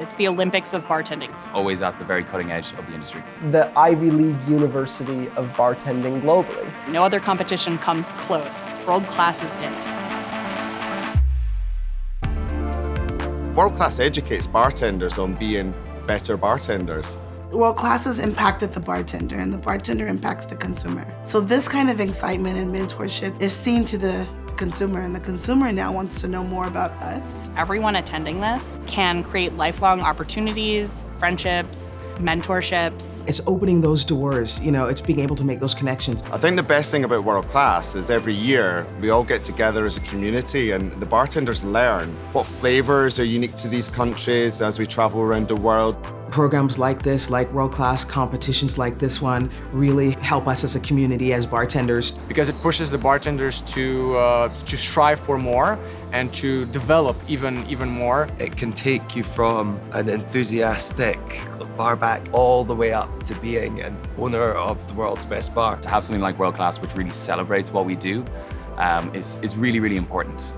It's the Olympics of bartending. It's always at the very cutting edge of the industry. The Ivy League University of bartending globally. No other competition comes close. World class is it. World Class educates bartenders on being better bartenders. World Class has impacted the bartender, and the bartender impacts the consumer. So this kind of excitement and mentorship is seen to the consumer, and the consumer now wants to know more about us. Everyone attending this can create lifelong opportunities, friendships, mentorships. It's opening those doors, it's being able to make those connections. I think the best thing about World Class is every year we all get together as a community and the bartenders learn what flavors are unique to these countries as we travel around the world. Programs like this, like World Class competitions like this one, really help us as a community, as bartenders. Because it pushes the bartenders to strive for more and to develop even more. It can take you from an enthusiastic barback all the way up to being an owner of the world's best bar. To have something like World Class, which really celebrates what we do, is really, really important.